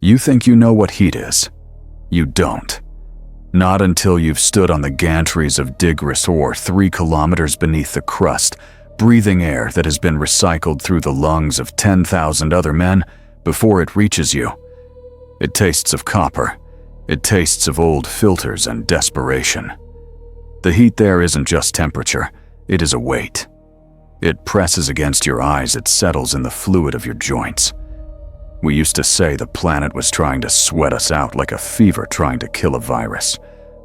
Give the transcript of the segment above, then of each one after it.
You think you know what heat is. You don't. Not until you've stood on the gantries of Digris ore 3 kilometers beneath the crust, breathing air that has been recycled through the lungs of 10,000 other men before it reaches you. It tastes of copper. It tastes of old filters and desperation. The heat there isn't just temperature, it is a weight. It presses against your eyes, it settles in the fluid of your joints. We used to say the planet was trying to sweat us out like a fever trying to kill a virus.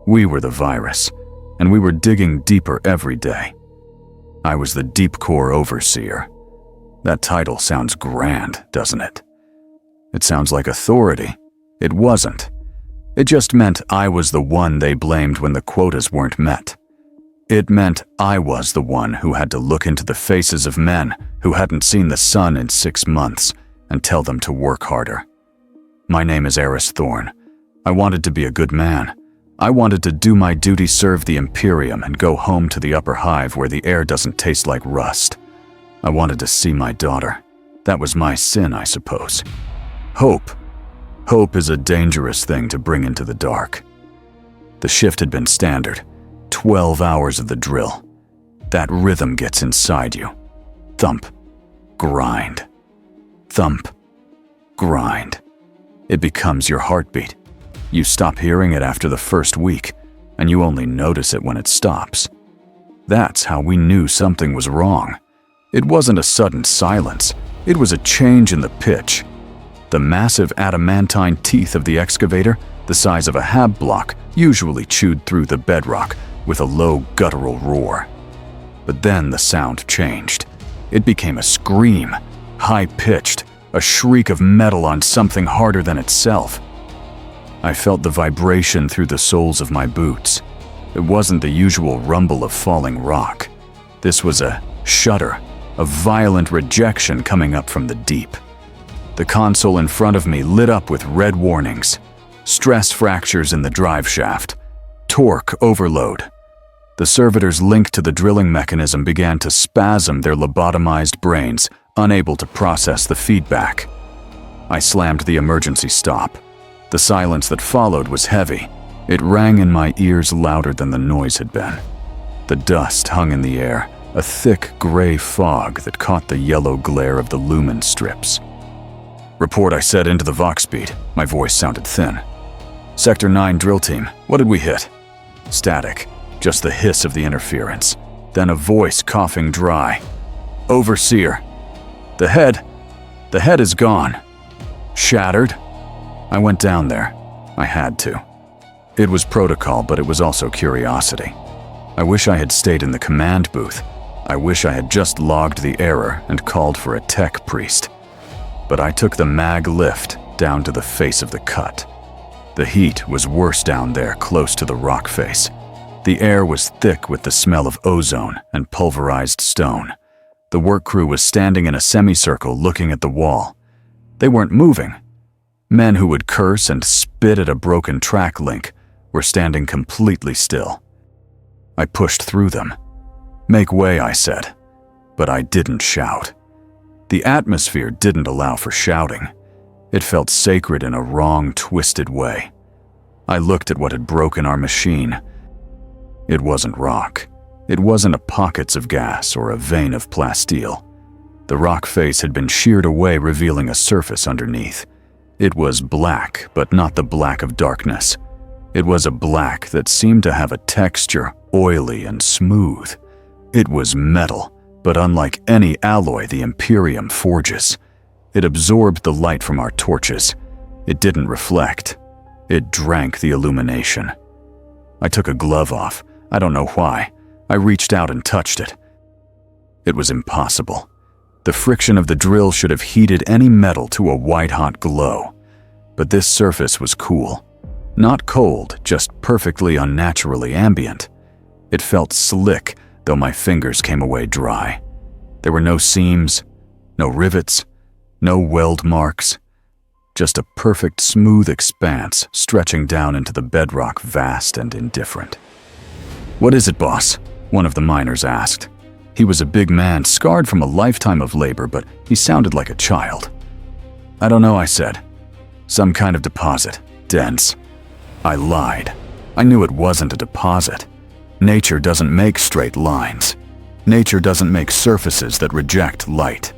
We were the virus, and we were digging deeper every day. I was the Deep Core Overseer. That title sounds grand, doesn't it? It sounds like authority. It wasn't. It just meant I was the one they blamed when the quotas weren't met. It meant I was the one who had to look into the faces of men who hadn't seen the sun in 6 months and tell them to work harder. My name is Eris Thorn. I wanted to be a good man. I wanted to do my duty, serve the Imperium, and go home to the upper hive where the air doesn't taste like rust. I wanted to see my daughter. That was my sin, I suppose. Hope. Hope is a dangerous thing to bring into the dark. The shift had been standard. 12 hours of the drill. That rhythm gets inside you. Thump. Grind. Thump. Grind. It becomes your heartbeat. You stop hearing it after the first week, and you only notice it when it stops. That's how we knew something was wrong. It wasn't a sudden silence. It was a change in the pitch. The massive adamantine teeth of the excavator, the size of a hab block, usually chewed through the bedrock with a low guttural roar. But then the sound changed. It became a scream, high-pitched, a shriek of metal on something harder than itself. I felt the vibration through the soles of my boots. It wasn't the usual rumble of falling rock. This was a shudder, a violent rejection coming up from the deep. The console in front of me lit up with red warnings. Stress fractures in the drive shaft. Torque overload. The servitors linked to the drilling mechanism began to spasm their lobotomized brains, unable to process the feedback. I slammed the emergency stop. The silence that followed was heavy. It rang in my ears louder than the noise had been. The dust hung in the air, a thick gray fog that caught the yellow glare of the lumen strips. Report, I said into the Vox beat. My voice sounded thin. Sector 9 drill team, what did we hit? Static, just the hiss of the interference. Then a voice coughing dry. Overseer. The head is gone. Shattered? I went down there. I had to. It was protocol, but it was also curiosity. I wish I had stayed in the command booth. I wish I had just logged the error and called for a tech priest. But I took the mag lift down to the face of the cut. The heat was worse down there, close to the rock face. The air was thick with the smell of ozone and pulverized stone. The work crew was standing in a semicircle looking at the wall. They weren't moving. Men who would curse and spit at a broken track link were standing completely still. I pushed through them. Make way, I said, but I didn't shout. The atmosphere didn't allow for shouting. It felt sacred in a wrong, twisted way. I looked at what had broken our machine. It wasn't rock. It wasn't a pockets of gas or a vein of plasteel. The rock face had been sheared away, revealing a surface underneath. It was black, but not the black of darkness. It was a black that seemed to have a texture, oily and smooth. It was metal, but unlike any alloy the Imperium forges. It absorbed the light from our torches. It didn't reflect. It drank the illumination. I took a glove off. I don't know why. I reached out and touched it. It was impossible. The friction of the drill should have heated any metal to a white-hot glow. But this surface was cool. Not cold, just perfectly unnaturally ambient. It felt slick, though my fingers came away dry. There were no seams, no rivets, no weld marks. Just a perfect smooth expanse stretching down into the bedrock, vast and indifferent. "What is it, boss?" one of the miners asked. He was a big man, scarred from a lifetime of labor, but he sounded like a child. "I don't know," I said. Some kind of deposit. Dense. I lied. I knew it wasn't a deposit. Nature doesn't make straight lines. Nature doesn't make surfaces that reject light.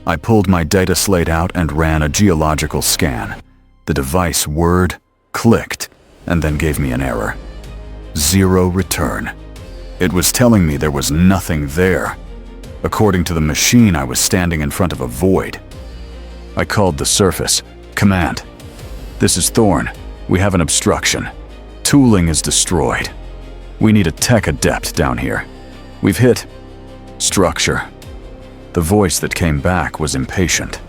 I pulled my data slate out and ran a geological scan. The device whirred, clicked, and then gave me an error. 0 return. It was telling me there was nothing there. According to the machine, I was standing in front of a void. I called the surface. Command. This is Thorn. We have an obstruction. Tooling is destroyed. We need a tech adept down here. We've hit structure. The voice that came back was impatient.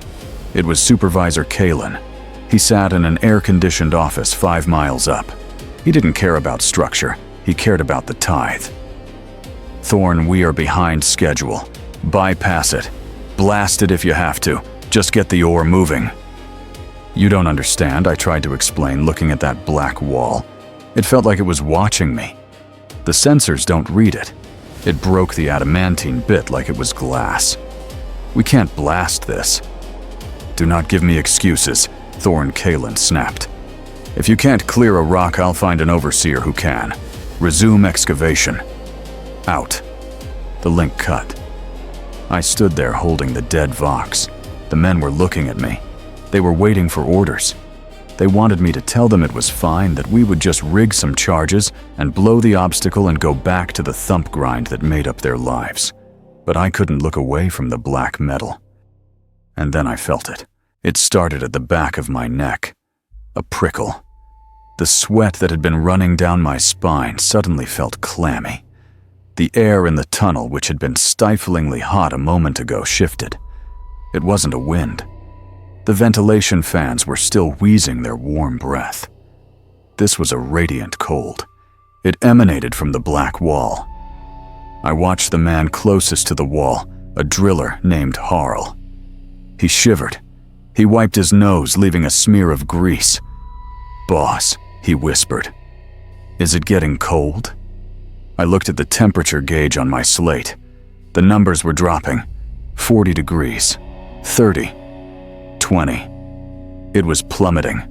It was Supervisor Kalen. He sat in an air-conditioned office 5 miles up. He didn't care about structure. He cared about the tithe. Thorn, we are behind schedule. Bypass it. Blast it if you have to. Just get the ore moving. You don't understand, I tried to explain, looking at that black wall. It felt like it was watching me. The sensors don't read it. It broke the adamantine bit like it was glass. We can't blast this. Do not give me excuses, Thorn Kalen snapped. If you can't clear a rock, I'll find an overseer who can. Resume excavation. Out. The link cut. I stood there holding the dead Vox. The men were looking at me. They were waiting for orders. They wanted me to tell them it was fine, that we would just rig some charges and blow the obstacle and go back to the thump grind that made up their lives. But I couldn't look away from the black metal. And then I felt it. It started at the back of my neck. A prickle. The sweat that had been running down my spine suddenly felt clammy. The air in the tunnel, which had been stiflingly hot a moment ago, shifted. It wasn't a wind. The ventilation fans were still wheezing their warm breath. This was a radiant cold. It emanated from the black wall. I watched the man closest to the wall, a driller named Harl. He shivered. He wiped his nose, leaving a smear of grease. "Boss," he whispered. "Is it getting cold?" I looked at the temperature gauge on my slate. The numbers were dropping. 40 degrees, 30, 20. It was plummeting.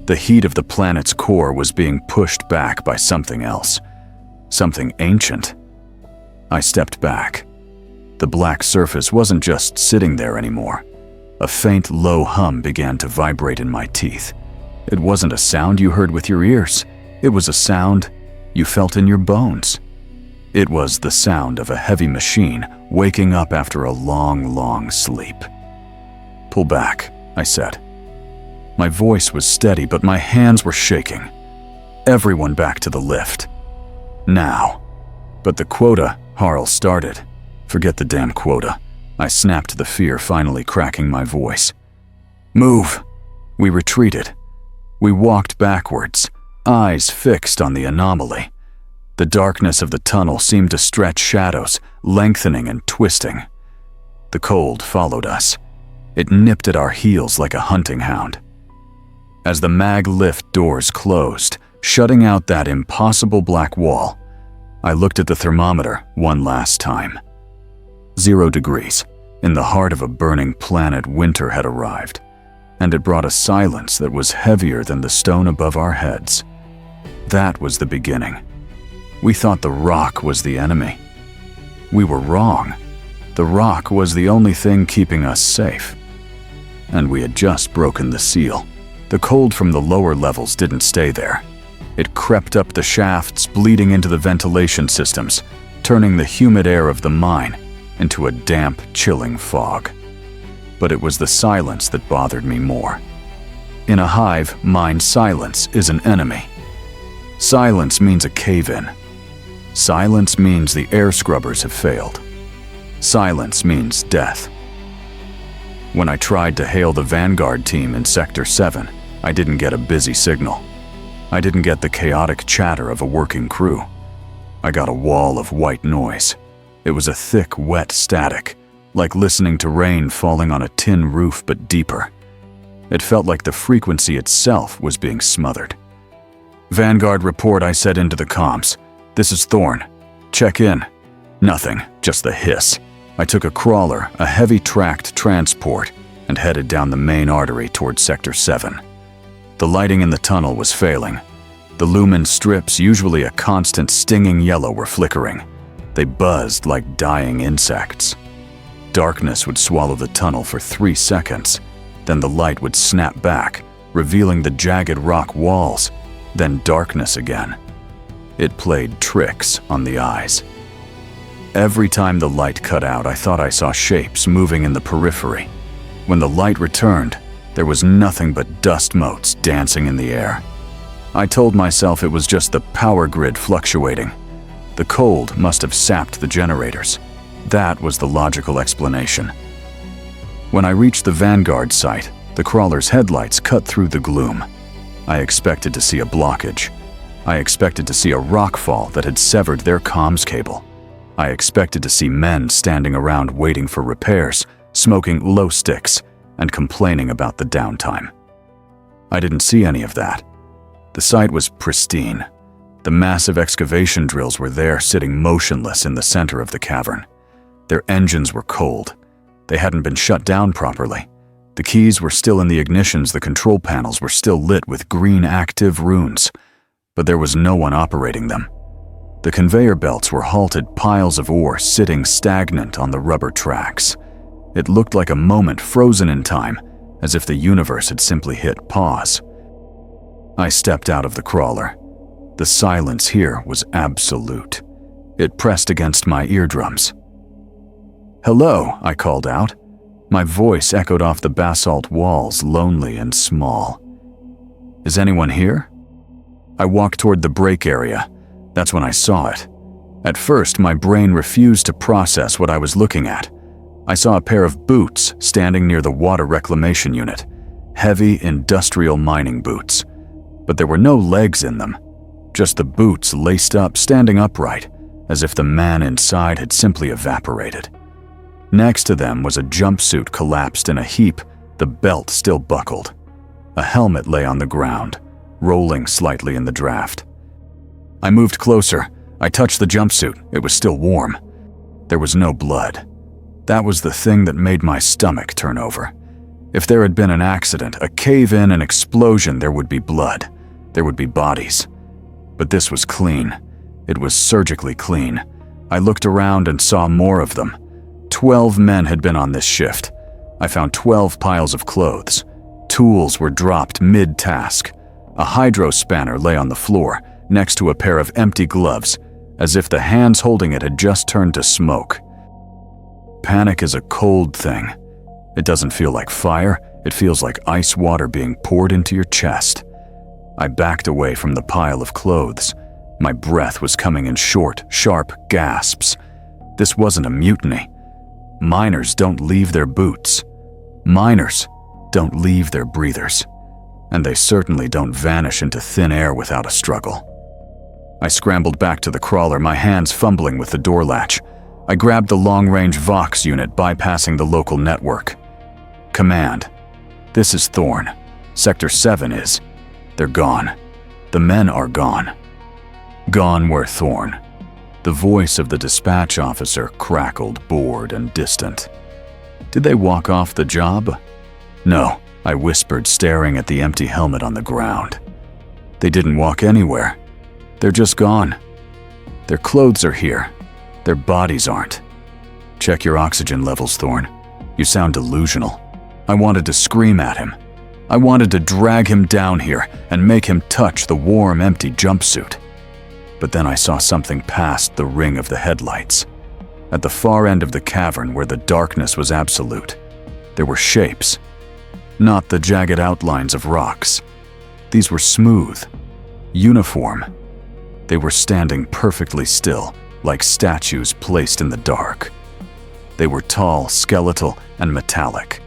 The heat of the planet's core was being pushed back by something else. Something ancient. I stepped back. The black surface wasn't just sitting there anymore. A faint, low hum began to vibrate in my teeth. It wasn't a sound you heard with your ears. It was a sound you felt in your bones. It was the sound of a heavy machine waking up after a long, long sleep. "Pull back," I said. My voice was steady, but my hands were shaking. "Everyone back to the lift. Now." "But the quota," Harl started. "Forget the damn quota." I snapped, the fear finally cracking my voice. "Move." We retreated. We walked backwards, eyes fixed on the anomaly. The darkness of the tunnel seemed to stretch shadows, lengthening and twisting. The cold followed us. It nipped at our heels like a hunting hound. As the mag lift doors closed, shutting out that impossible black wall, I looked at the thermometer one last time. 0 degrees. In the heart of a burning planet, winter had arrived, and it brought a silence that was heavier than the stone above our heads. That was the beginning. We thought the rock was the enemy. We were wrong. The rock was the only thing keeping us safe. And we had just broken the seal. The cold from the lower levels didn't stay there. It crept up the shafts, bleeding into the ventilation systems, turning the humid air of the mine into a damp, chilling fog. But it was the silence that bothered me more. In a hive, mine silence is an enemy. Silence means a cave-in. Silence means the air scrubbers have failed. Silence means death. When I tried to hail the Vanguard team in Sector 7, I didn't get a busy signal. I didn't get the chaotic chatter of a working crew. I got a wall of white noise. It was a thick, wet static, like listening to rain falling on a tin roof, but deeper. It felt like the frequency itself was being smothered. "Vanguard report," I said into the comms. "This is Thorn. Check in." Nothing, just the hiss. I took a crawler, a heavy tracked transport, and headed down the main artery toward Sector 7. The lighting in the tunnel was failing. The lumen strips, usually a constant stinging yellow, were flickering. They buzzed like dying insects. Darkness would swallow the tunnel for 3 seconds. Then the light would snap back, revealing the jagged rock walls. Then darkness again. It played tricks on the eyes. Every time the light cut out, I thought I saw shapes moving in the periphery. When the light returned, there was nothing but dust motes dancing in the air. I told myself it was just the power grid fluctuating. The cold must have sapped the generators. That was the logical explanation. When I reached the Vanguard site, the crawler's headlights cut through the gloom. I expected to see a blockage. I expected to see a rockfall that had severed their comms cable. I expected to see men standing around waiting for repairs, smoking glow sticks, and complaining about the downtime. I didn't see any of that. The site was pristine. The massive excavation drills were there, sitting motionless in the center of the cavern. Their engines were cold. They hadn't been shut down properly. The keys were still in the ignitions, the control panels were still lit with green active runes, but there was no one operating them. The conveyor belts were halted piles of ore sitting stagnant on the rubber tracks. It looked like a moment frozen in time, as if the universe had simply hit pause. I stepped out of the crawler. The silence here was absolute. It pressed against my eardrums. "Hello," I called out. My voice echoed off the basalt walls, lonely and small. "Is anyone here?" I walked toward the break area. That's when I saw it. At first, my brain refused to process what I was looking at. I saw a pair of boots standing near the water reclamation unit, heavy industrial mining boots. But there were no legs in them, just the boots laced up, standing upright, as if the man inside had simply evaporated. Next to them was a jumpsuit collapsed in a heap, the belt still buckled. A helmet lay on the ground, rolling slightly in the draft. I moved closer. I touched the jumpsuit. It was still warm. There was no blood. That was the thing that made my stomach turn over. If there had been an accident, a cave-in, an explosion, there would be blood. There would be bodies. But this was clean. It was surgically clean. I looked around and saw more of them. 12 men had been on this shift. I found 12 piles of clothes. Tools were dropped mid-task. A hydro spanner lay on the floor, next to a pair of empty gloves, as if the hands holding it had just turned to smoke. Panic is a cold thing. It doesn't feel like fire, it feels like ice water being poured into your chest. I backed away from the pile of clothes. My breath was coming in short, sharp gasps. This wasn't a mutiny. Miners don't leave their boots. Miners don't leave their breathers. And they certainly don't vanish into thin air without a struggle. I scrambled back to the crawler, my hands fumbling with the door latch. I grabbed the long-range Vox unit, bypassing the local network. "Command, this is Thorn. Sector 7 is. They're gone. The men are gone." Gone were Thorn. The voice of the dispatch officer crackled, bored and distant. "Did they walk off the job?" "No," I whispered, staring at the empty helmet on the ground. "They didn't walk anywhere. They're just gone. Their clothes are here. Their bodies aren't. Check your oxygen levels, Thorn. You sound delusional." I wanted to scream at him. I wanted to drag him down here and make him touch the warm, empty jumpsuit. But then I saw something past the ring of the headlights. At the far end of the cavern, where the darkness was absolute, there were shapes. Not the jagged outlines of rocks. These were smooth, uniform. They were standing perfectly still, like statues placed in the dark. They were tall, skeletal, and metallic.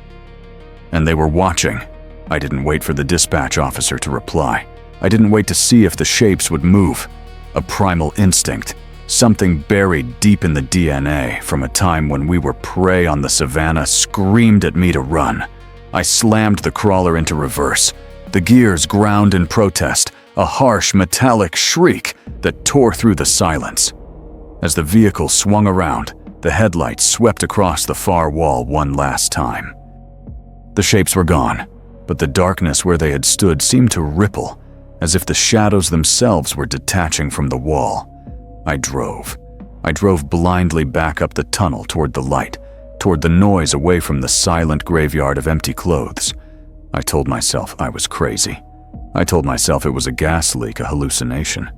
And they were watching. I didn't wait for the dispatch officer to reply. I didn't wait to see if the shapes would move. A primal instinct, something buried deep in the DNA from a time when we were prey on the savannah, screamed at me to run. I slammed the crawler into reverse. The gears ground in protest, a harsh metallic shriek that tore through the silence. As the vehicle swung around, the headlights swept across the far wall one last time. The shapes were gone. but the darkness where they had stood seemed to ripple, as if the shadows themselves were detaching from the wall. I drove blindly back up the tunnel toward the light, toward the noise, away from the silent graveyard of empty clothes. I told myself I was crazy. I told myself it was a gas leak, a hallucination.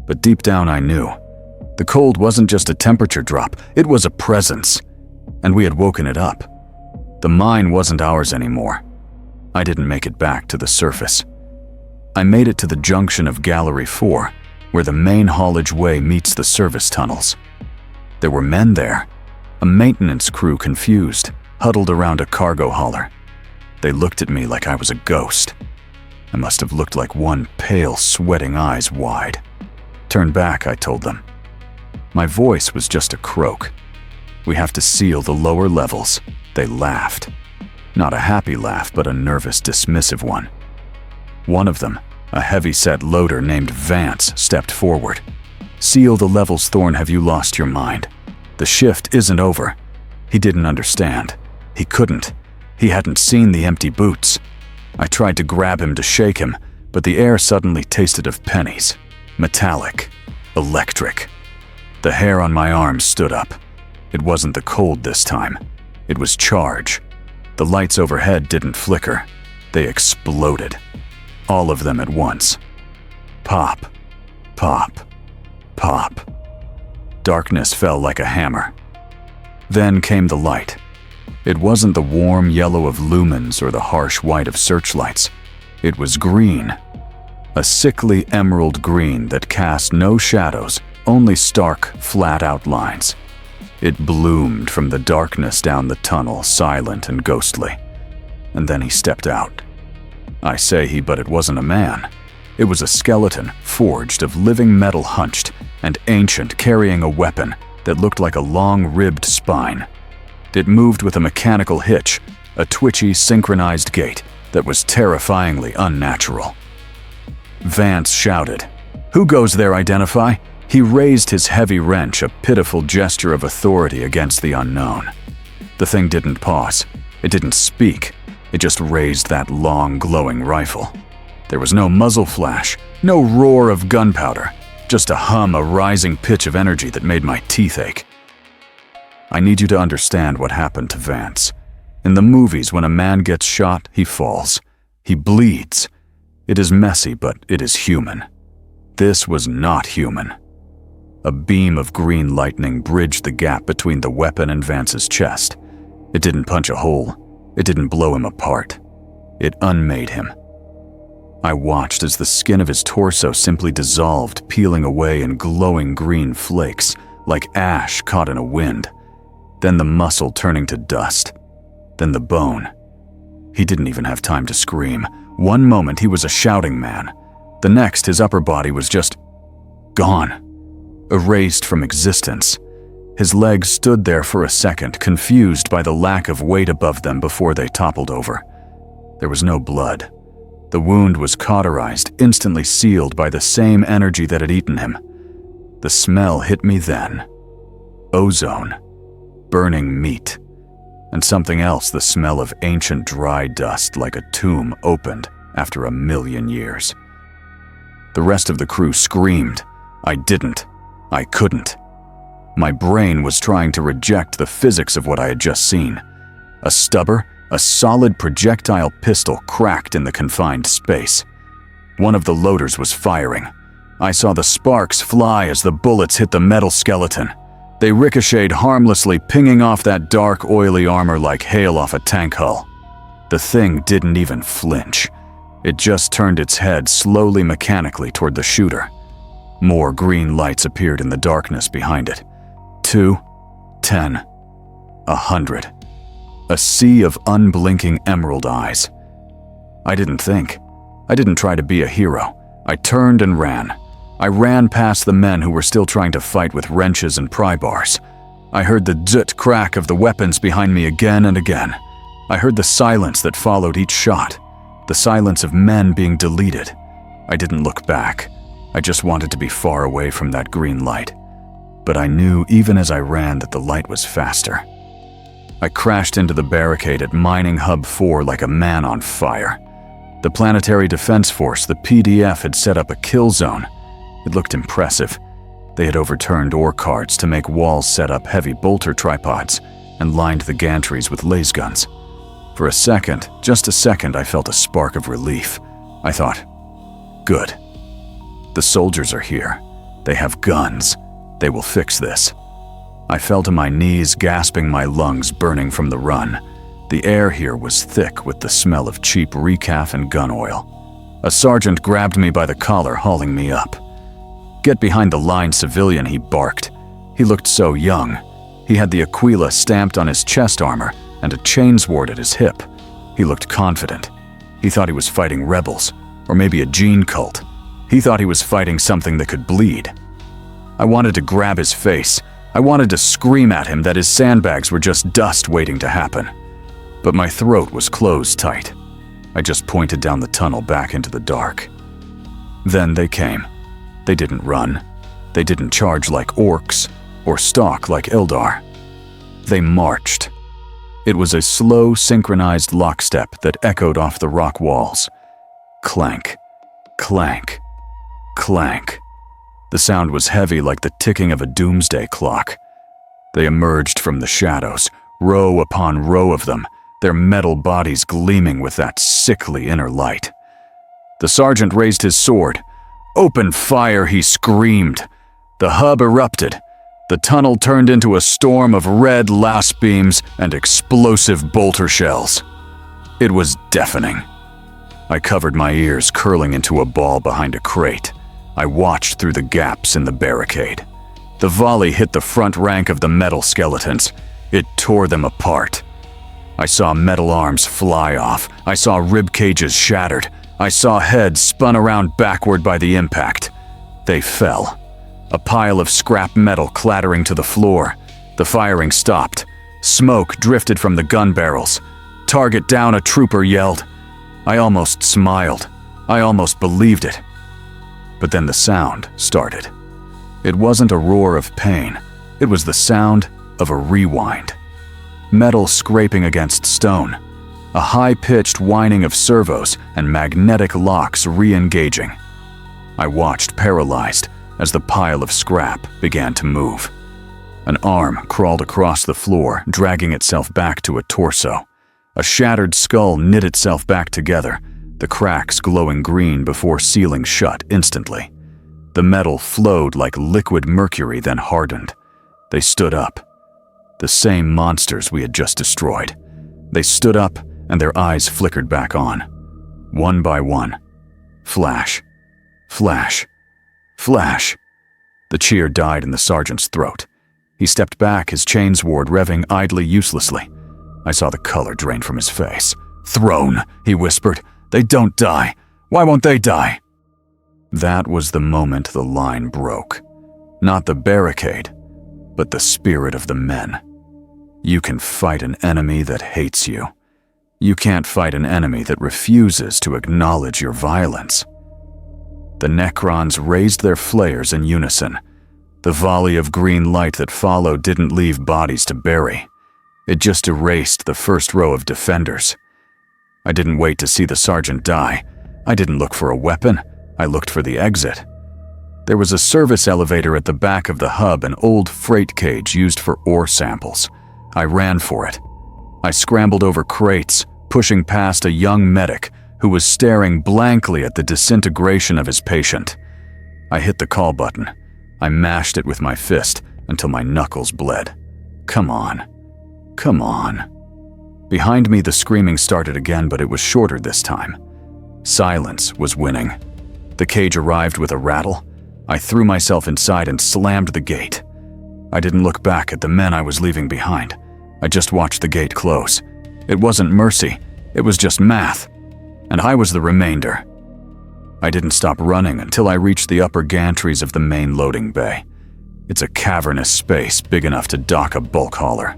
But deep down I knew. The cold wasn't just a temperature drop, it was a presence. And we had woken it up. The mine wasn't ours anymore. I didn't make it back to the surface. I made it to the junction of Gallery 4, where the main haulage way meets the service tunnels. There were men there, a maintenance crew confused, huddled around a cargo hauler. They looked at me like I was a ghost. I must have looked like one, pale, sweating eyes wide. Turn back, I told them. My voice was just a croak. We have to seal the lower levels. They laughed. Not a happy laugh, but a nervous, dismissive one. One of them, a heavy-set loader named Vance, stepped forward. Seal the levels, Thorne, have you lost your mind? The shift isn't over. He didn't understand. He couldn't. He hadn't seen the empty boots. I tried to grab him to shake him, but the air suddenly tasted of pennies. Metallic. Electric. The hair on my arms stood up. It wasn't the cold this time. It was charge. The lights overhead didn't flicker. They exploded. All of them at once. Pop. Pop. Pop. Darkness fell like a hammer. Then came the light. It wasn't the warm yellow of lumens or the harsh white of searchlights. It was green. A sickly emerald green that cast no shadows, only stark, flat outlines. It bloomed from the darkness down the tunnel, silent and ghostly. And then he stepped out. I say he, but it wasn't a man. It was a skeleton, forged of living metal, hunched and ancient, carrying a weapon that looked like a long-ribbed spine. It moved with a mechanical hitch, a twitchy, synchronized gait that was terrifyingly unnatural. Vance shouted, "Who goes there, identify?" He raised his heavy wrench, a pitiful gesture of authority against the unknown. The thing didn't pause. It didn't speak. It just raised that long, glowing rifle. There was no muzzle flash, no roar of gunpowder, just a hum, a rising pitch of energy that made my teeth ache. I need you to understand what happened to Vance. In the movies, when a man gets shot, he falls. He bleeds. It is messy, but it is human. This was not human. A beam of green lightning bridged the gap between the weapon and Vance's chest. It didn't punch a hole. It didn't blow him apart. It unmade him. I watched as the skin of his torso simply dissolved, peeling away in glowing green flakes, like ash caught in a wind. Then the muscle turning to dust. Then the bone. He didn't even have time to scream. One moment he was a shouting man. The next, his upper body was just gone. Erased from existence. His legs stood there for a second, confused by the lack of weight above them before they toppled over. There was no blood. The wound was cauterized, instantly sealed by the same energy that had eaten him. The smell hit me then. Ozone. Burning meat. And something else, the smell of ancient dry dust, like a tomb opened after 1,000,000 years. The rest of the crew screamed. I didn't. I couldn't. My brain was trying to reject the physics of what I had just seen. A stubber, a solid projectile pistol cracked in the confined space. One of the loaders was firing. I saw the sparks fly as the bullets hit the metal skeleton. They ricocheted harmlessly, pinging off that dark, oily armor like hail off a tank hull. The thing didn't even flinch. It just turned its head slowly, mechanically toward the shooter. More green lights appeared in the darkness behind it. 2, 10, 100. A sea of unblinking emerald eyes. I didn't think. I didn't try to be a hero. I turned and ran. I ran past the men who were still trying to fight with wrenches and pry bars. I heard the dzzt crack of the weapons behind me again and again. I heard the silence that followed each shot. The silence of men being deleted. I didn't look back. I just wanted to be far away from that green light. But I knew even as I ran that the light was faster. I crashed into the barricade at Mining Hub 4 like a man on fire. The Planetary Defense Force, the PDF, had set up a kill zone. It looked impressive. They had overturned ore carts to make walls set up heavy bolter tripods and lined the gantries with laser guns. For a second, just a second, I felt a spark of relief. I thought, good. The soldiers are here. They have guns. They will fix this. I fell to my knees, gasping, my lungs burning from the run. The air here was thick with the smell of cheap recaf and gun oil. A sergeant grabbed me by the collar, hauling me up. "Get behind the line, civilian," he barked. He looked so young. He had the Aquila stamped on his chest armor and a chain sword at his hip. He looked confident. He thought he was fighting rebels, or maybe a gene cult. He thought he was fighting something that could bleed. I wanted to grab his face. I wanted to scream at him that his sandbags were just dust waiting to happen. But my throat was closed tight. I just pointed down the tunnel back into the dark. Then they came. They didn't run. They didn't charge like orcs or stalk like Eldar. They marched. It was a slow, synchronized lockstep that echoed off the rock walls. Clank, clank, clank. The sound was heavy like the ticking of a doomsday clock. They emerged from the shadows, row upon row of them, their metal bodies gleaming with that sickly inner light. The sergeant raised his sword. "Open fire," he screamed. The hub erupted. The tunnel turned into a storm of red las beams and explosive bolter shells. It was deafening. I covered my ears, curling into a ball behind a crate. I watched through the gaps in the barricade. The volley hit the front rank of the metal skeletons. It tore them apart. I saw metal arms fly off. I saw rib cages shattered. I saw heads spun around backward by the impact. They fell. A pile of scrap metal clattering to the floor. The firing stopped. Smoke drifted from the gun barrels. "Target down," a trooper yelled. I almost smiled. I almost believed it. But then the sound started. It wasn't a roar of pain. It was the sound of a rewind. Metal scraping against stone. A high-pitched whining of servos and magnetic locks re-engaging. I watched, paralyzed, as the pile of scrap began to move. An arm crawled across the floor, dragging itself back to a torso. A shattered skull knit itself back together, the cracks glowing green before sealing shut instantly. The metal flowed like liquid mercury, then hardened. They stood up. The same monsters we had just destroyed. They stood up, and their eyes flickered back on. One by one. Flash. Flash. Flash. The cheer died in the sergeant's throat. He stepped back, his chain sword revving idly, uselessly. I saw the color drain from his face. "Throne," he whispered. "They don't die. Why won't they die?" That was the moment the line broke. Not the barricade, but the spirit of the men. You can fight an enemy that hates you. You can't fight an enemy that refuses to acknowledge your violence. The Necrons raised their flares in unison. The volley of green light that followed didn't leave bodies to bury. It just erased the first row of defenders. I didn't wait to see the sergeant die. I didn't look for a weapon. I looked for the exit. There was a service elevator at the back of the hub, an old freight cage used for ore samples. I ran for it. I scrambled over crates, pushing past a young medic who was staring blankly at the disintegration of his patient. I hit the call button. I mashed it with my fist until my knuckles bled. Come on. Come on. Behind me, the screaming started again, but it was shorter this time. Silence was winning. The cage arrived with a rattle. I threw myself inside and slammed the gate. I didn't look back at the men I was leaving behind. I just watched the gate close. It wasn't mercy, it was just math. And I was the remainder. I didn't stop running until I reached the upper gantries of the main loading bay. It's a cavernous space big enough to dock a bulk hauler.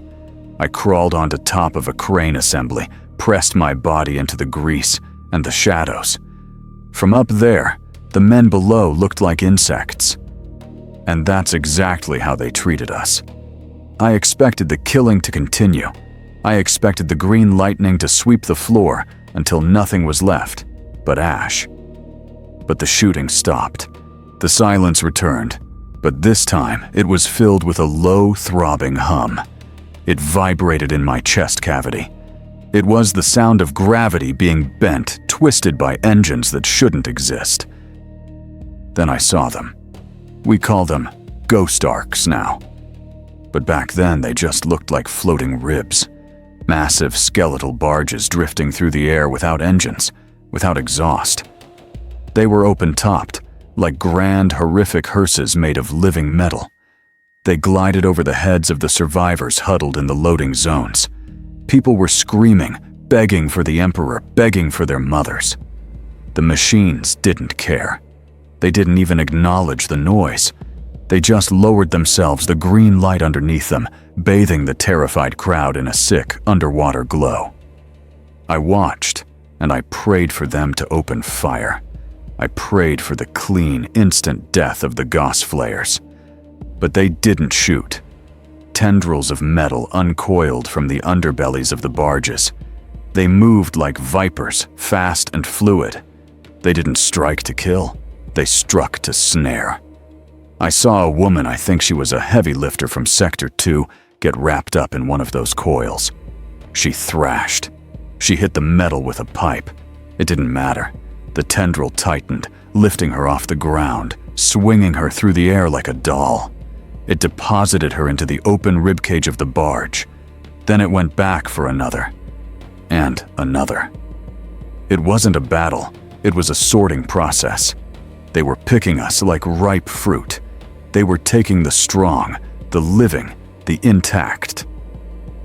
I crawled onto top of a crane assembly, pressed my body into the grease and the shadows. From up there, the men below looked like insects. And that's exactly how they treated us. I expected the killing to continue. I expected the green lightning to sweep the floor until nothing was left but ash. But the shooting stopped. The silence returned, but this time it was filled with a low, throbbing hum. It vibrated in my chest cavity. It was the sound of gravity being bent, twisted by engines that shouldn't exist. Then I saw them. We call them ghost arcs now. But back then they just looked like floating ribs. Massive skeletal barges drifting through the air without engines, without exhaust. They were open-topped, like grand, horrific hearses made of living metal. They glided over the heads of the survivors huddled in the loading zones. People were screaming, begging for the Emperor, begging for their mothers. The machines didn't care. They didn't even acknowledge the noise. They just lowered themselves, the green light underneath them, bathing the terrified crowd in a sick, underwater glow. I watched, and I prayed for them to open fire. I prayed for the clean, instant death of the Gauss flayers. But they didn't shoot. Tendrils of metal uncoiled from the underbellies of the barges. They moved like vipers, fast and fluid. They didn't strike to kill. They struck to snare. I saw a woman, I think she was a heavy lifter from Sector 2, get wrapped up in one of those coils. She thrashed. She hit the metal with a pipe. It didn't matter. The tendril tightened, lifting her off the ground, swinging her through the air like a doll. It deposited her into the open ribcage of the barge. Then it went back for another. And another. It wasn't a battle. It was a sorting process. They were picking us like ripe fruit. They were taking the strong, the living, the intact.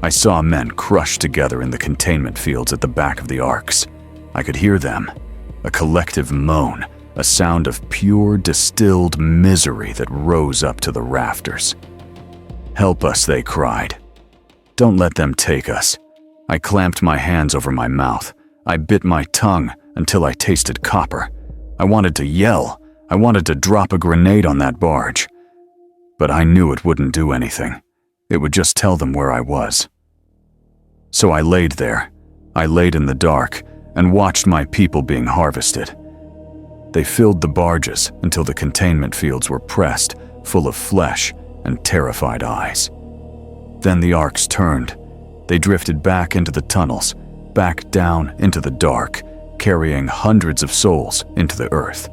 I saw men crushed together in the containment fields at the back of the arcs. I could hear them. A collective moan, a sound of pure, distilled misery that rose up to the rafters. "Help us," they cried. "Don't let them take us." I clamped my hands over my mouth. I bit my tongue until I tasted copper. I wanted to yell. I wanted to drop a grenade on that barge. But I knew it wouldn't do anything. It would just tell them where I was. So I laid there. I laid in the dark and watched my people being harvested. They filled the barges until the containment fields were pressed, full of flesh and terrified eyes. Then the arcs turned. They drifted back into the tunnels, back down into the dark, carrying hundreds of souls into the earth.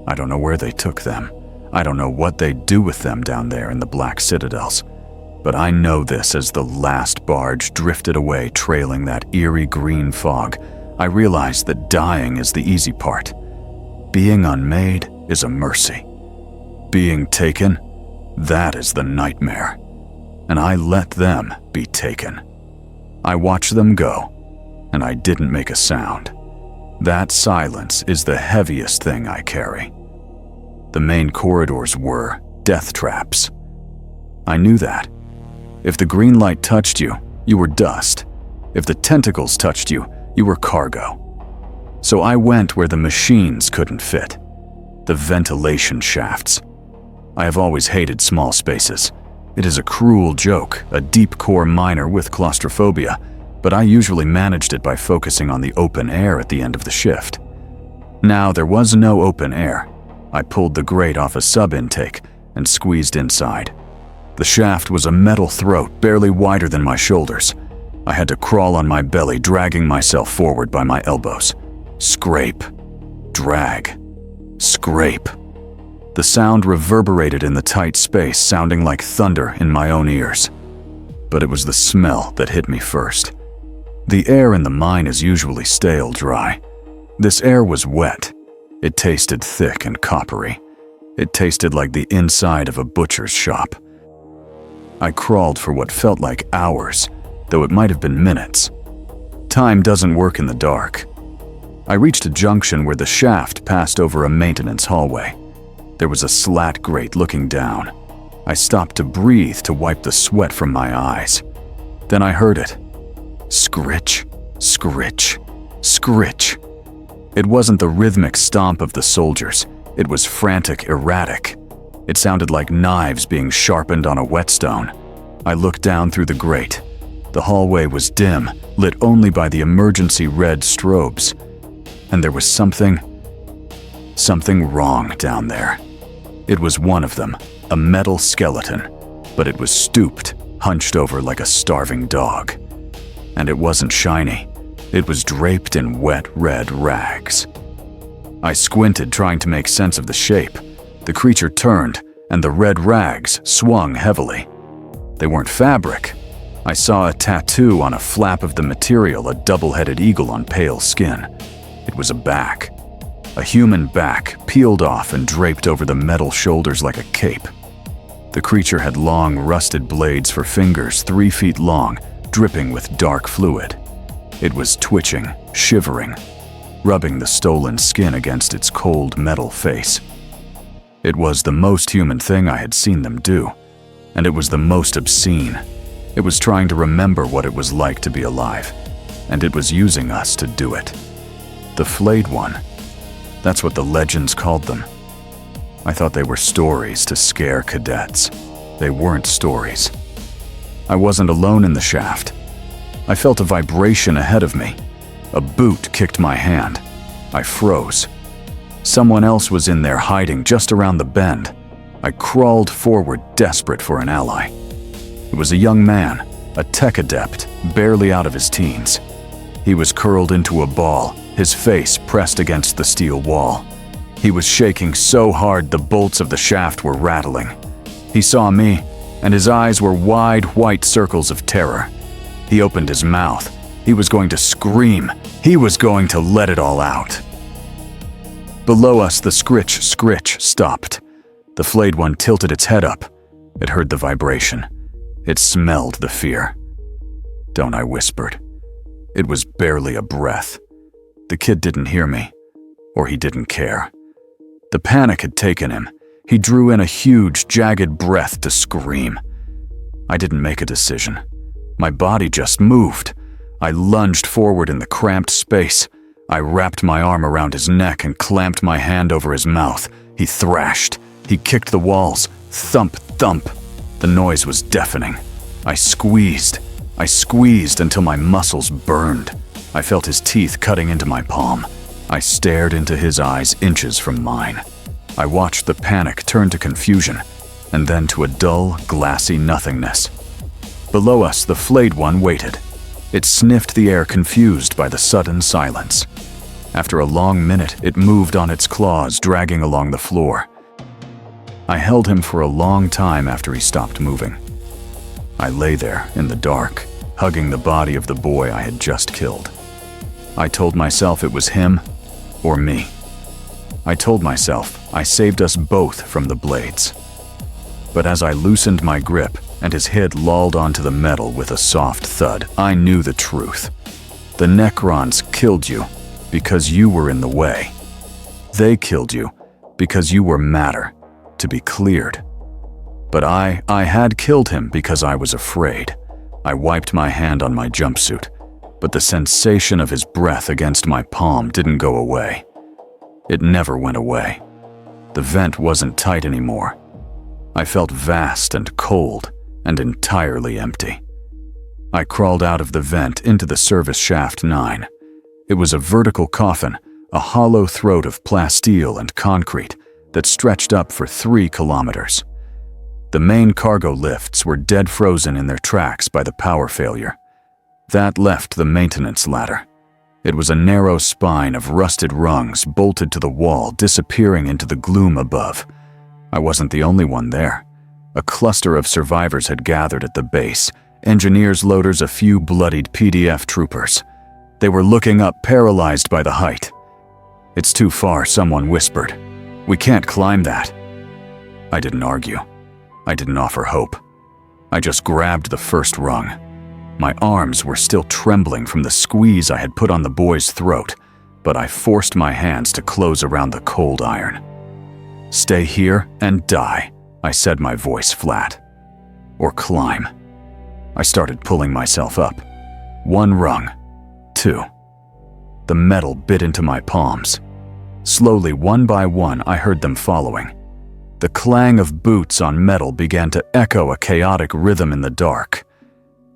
I don't know where they took them. I don't know what they'd do with them down there in the black citadels. But I know this as the last barge drifted away, trailing that eerie green fog. I realized that dying is the easy part. Being unmade is a mercy. Being taken, that is the nightmare. And I let them be taken. I watched them go, and I didn't make a sound. That silence is the heaviest thing I carry. The main corridors were death traps. I knew that. If the green light touched you, you were dust. If the tentacles touched you, you were cargo. So I went where the machines couldn't fit. The ventilation shafts. I have always hated small spaces. It is a cruel joke, a deep-core miner with claustrophobia, but I usually managed it by focusing on the open air at the end of the shift. Now there was no open air. I pulled the grate off a sub-intake and squeezed inside. The shaft was a metal throat barely wider than my shoulders. I had to crawl on my belly, dragging myself forward by my elbows. Scrape. Drag. Scrape. The sound reverberated in the tight space, sounding like thunder in my own ears. But it was the smell that hit me first. The air in the mine is usually stale dry. This air was wet. It tasted thick and coppery. It tasted like the inside of a butcher's shop. I crawled for what felt like hours, though it might have been minutes. Time doesn't work in the dark. I reached a junction where the shaft passed over a maintenance hallway. There was a slat grate looking down. I stopped to breathe to wipe the sweat from my eyes. Then I heard it. Scritch, scritch, scritch. It wasn't the rhythmic stomp of the soldiers. It was frantic, erratic. It sounded like knives being sharpened on a whetstone. I looked down through the grate. The hallway was dim, lit only by the emergency red strobes. And there was something wrong down there. It was one of them, a metal skeleton, but it was stooped, hunched over like a starving dog. And it wasn't shiny. It was draped in wet red rags. I squinted, trying to make sense of the shape. The creature turned, and the red rags swung heavily. They weren't fabric. I saw a tattoo on a flap of the material, a double-headed eagle on pale skin. It was a back. A human back, peeled off and draped over the metal shoulders like a cape. The creature had long, rusted blades for fingers 3 feet long, dripping with dark fluid. It was twitching, shivering, rubbing the stolen skin against its cold metal face. It was the most human thing I had seen them do, and it was the most obscene. It was trying to remember what it was like to be alive, and it was using us to do it. The flayed one. That's what the legends called them. I thought they were stories to scare cadets. They weren't stories. I wasn't alone in the shaft. I felt a vibration ahead of me. A boot kicked my hand. I froze. Someone else was in there hiding just around the bend. I crawled forward, desperate for an ally. It was a young man, a tech adept, barely out of his teens. He was curled into a ball, his face pressed against the steel wall. He was shaking so hard the bolts of the shaft were rattling. He saw me, and his eyes were wide, white circles of terror. He opened his mouth. He was going to scream. He was going to let it all out. Below us, the scritch stopped. The flayed one tilted its head up. It heard the vibration. It smelled the fear. "Don't," I whispered. It was barely a breath. The kid didn't hear me, or he didn't care. The panic had taken him. He drew in a huge, jagged breath to scream. I didn't make a decision. My body just moved. I lunged forward in the cramped space. I wrapped my arm around his neck and clamped my hand over his mouth. He thrashed. He kicked the walls. Thump, thump. The noise was deafening. I squeezed until my muscles burned. I felt his teeth cutting into my palm. I stared into his eyes inches from mine. I watched the panic turn to confusion, and then to a dull, glassy nothingness. Below us, the flayed one waited. It sniffed the air, confused by the sudden silence. After a long minute, it moved on its claws, dragging along the floor. I held him for a long time after he stopped moving. I lay there in the dark, hugging the body of the boy I had just killed. I told myself it was him or me. I told myself I saved us both from the blades. But as I loosened my grip and his head lolled onto the metal with a soft thud, I knew the truth. The Necrons killed you because you were in the way. They killed you because you were matter, to be cleared. But I had killed him because I was afraid. I wiped my hand on my jumpsuit, but the sensation of his breath against my palm didn't go away. It never went away. The vent wasn't tight anymore. I felt vast and cold and entirely empty. I crawled out of the vent into the service shaft 9. It was a vertical coffin, a hollow throat of plasteel and concrete that stretched up for 3 kilometers. The main cargo lifts were dead frozen in their tracks by the power failure. That left the maintenance ladder. It was a narrow spine of rusted rungs bolted to the wall, disappearing into the gloom above. I wasn't the only one there. A cluster of survivors had gathered at the base, engineers, loaders, a few bloodied PDF troopers. They were looking up, paralyzed by the height. "It's too far," someone whispered. "We can't climb that." I didn't argue. I didn't offer hope. I just grabbed the first rung. My arms were still trembling from the squeeze I had put on the boy's throat, but I forced my hands to close around the cold iron. "Stay here and die," I said, my voice flat. "Or climb." I started pulling myself up. 1 rung. 2. The metal bit into my palms. Slowly, one by one, I heard them following. The clang of boots on metal began to echo a chaotic rhythm in the dark.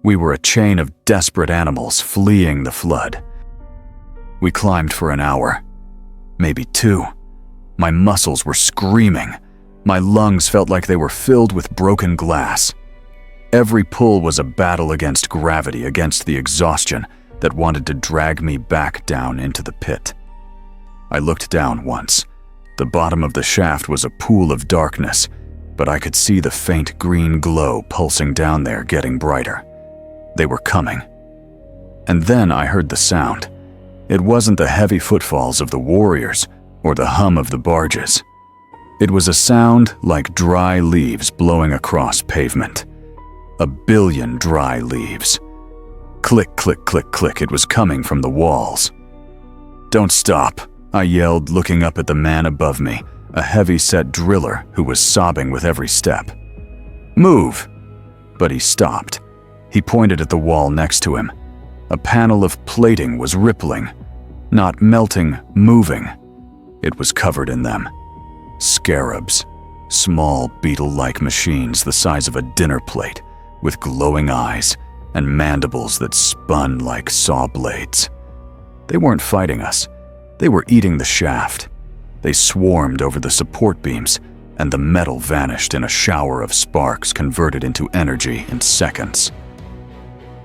We were a chain of desperate animals fleeing the flood. We climbed for an hour, maybe 2. My muscles were screaming. My lungs felt like they were filled with broken glass. Every pull was a battle against gravity, against the exhaustion that wanted to drag me back down into the pit. I looked down once. The bottom of the shaft was a pool of darkness, but I could see the faint green glow pulsing down there, getting brighter. They were coming. And then I heard the sound. It wasn't the heavy footfalls of the warriors or the hum of the barges. It was a sound like dry leaves blowing across pavement. A billion dry leaves. Click, click, click, click, it was coming from the walls. "Don't stop," I yelled, looking up at the man above me, a heavy-set driller who was sobbing with every step. "Move!" But he stopped. He pointed at the wall next to him. A panel of plating was rippling, not melting, moving. It was covered in them. Scarabs, small beetle-like machines the size of a dinner plate, with glowing eyes and mandibles that spun like saw blades. They weren't fighting us. They were eating the shaft. They swarmed over the support beams, and the metal vanished in a shower of sparks converted into energy in seconds.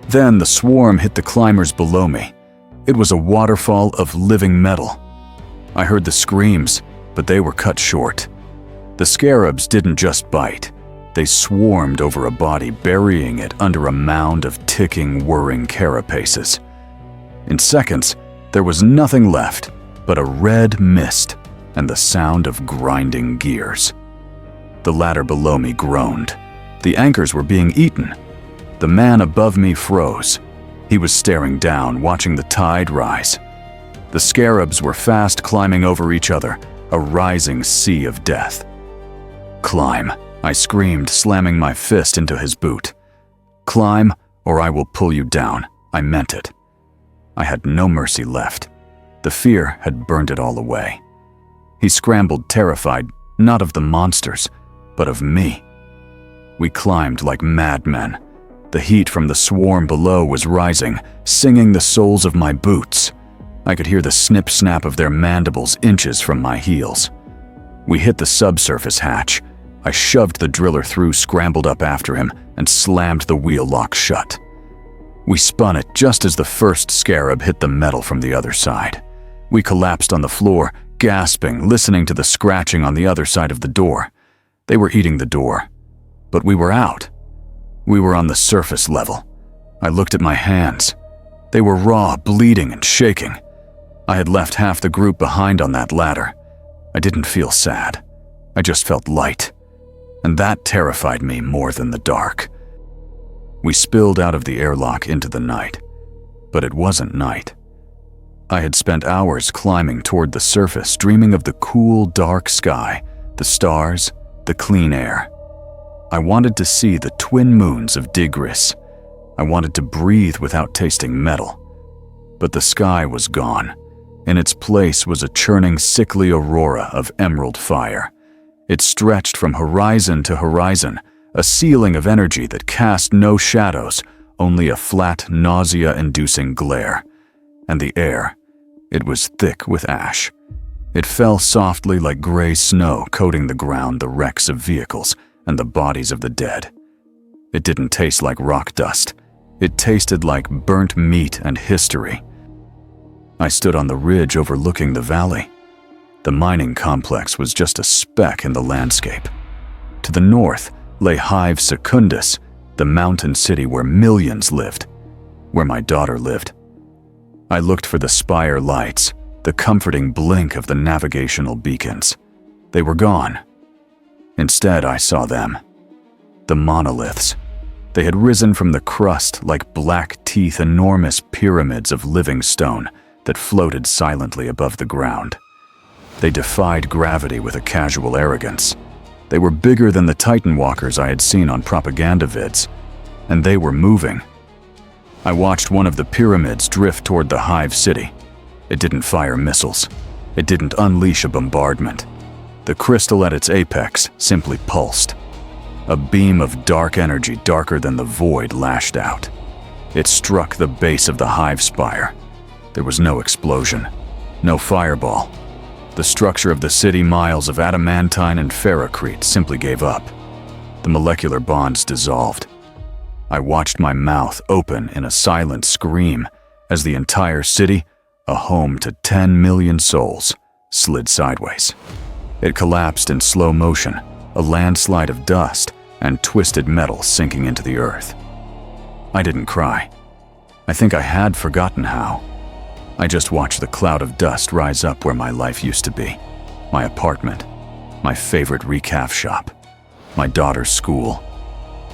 Then the swarm hit the climbers below me. It was a waterfall of living metal. I heard the screams, but they were cut short. The scarabs didn't just bite. They swarmed over a body, burying it under a mound of ticking, whirring carapaces. In seconds, there was nothing left but a red mist and the sound of grinding gears. The ladder below me groaned. The anchors were being eaten. The man above me froze. He was staring down, watching the tide rise. The scarabs were fast climbing over each other, a rising sea of death. "Climb," I screamed, slamming my fist into his boot. "Climb, or I will pull you down." I meant it. I had no mercy left. The fear had burned it all away. He scrambled, terrified, not of the monsters, but of me. We climbed like madmen. The heat from the swarm below was rising, singing the soles of my boots. I could hear the snip-snap of their mandibles inches from my heels. We hit the subsurface hatch. I shoved the driller through, scrambled up after him, and slammed the wheel lock shut. We spun it just as the first scarab hit the metal from the other side. We collapsed on the floor, gasping, listening to the scratching on the other side of the door. They were eating the door. But we were out. We were on the surface level. I looked at my hands. They were raw, bleeding, and shaking. I had left half the group behind on that ladder. I didn't feel sad. I just felt light. And that terrified me more than the dark. We spilled out of the airlock into the night. But it wasn't night. I had spent hours climbing toward the surface, dreaming of the cool, dark sky, the stars, the clean air. I wanted to see the twin moons of Digris. I wanted to breathe without tasting metal. But the sky was gone. In its place was a churning, sickly aurora of emerald fire. It stretched from horizon to horizon, a ceiling of energy that cast no shadows, only a flat, nausea-inducing glare. And the air, it was thick with ash. It fell softly like gray snow, coating the ground, the wrecks of vehicles, and the bodies of the dead. It didn't taste like rock dust. It tasted like burnt meat and history. I stood on the ridge overlooking the valley. The mining complex was just a speck in the landscape. To the north lay Hive Secundus, the mountain city where millions lived, where my daughter lived. I looked for the spire lights, the comforting blink of the navigational beacons. They were gone. Instead, I saw them. The monoliths. They had risen from the crust like black teeth, enormous pyramids of living stone that floated silently above the ground. They defied gravity with a casual arrogance. They were bigger than the Titan walkers I had seen on propaganda vids, and they were moving. I watched one of the pyramids drift toward the Hive city. It didn't fire missiles. It didn't unleash a bombardment. The crystal at its apex simply pulsed. A beam of dark energy darker than the void lashed out. It struck the base of the hive spire. There was no explosion, no fireball. The structure of the city miles of adamantine and ferrocrete simply gave up. The molecular bonds dissolved. I watched my mouth open in a silent scream as the entire city, a home to 10 million souls, slid sideways. It collapsed in slow motion, a landslide of dust and twisted metal sinking into the earth. I didn't cry. I think I had forgotten how. I just watched the cloud of dust rise up where my life used to be. My apartment, my favorite recaf shop, my daughter's school,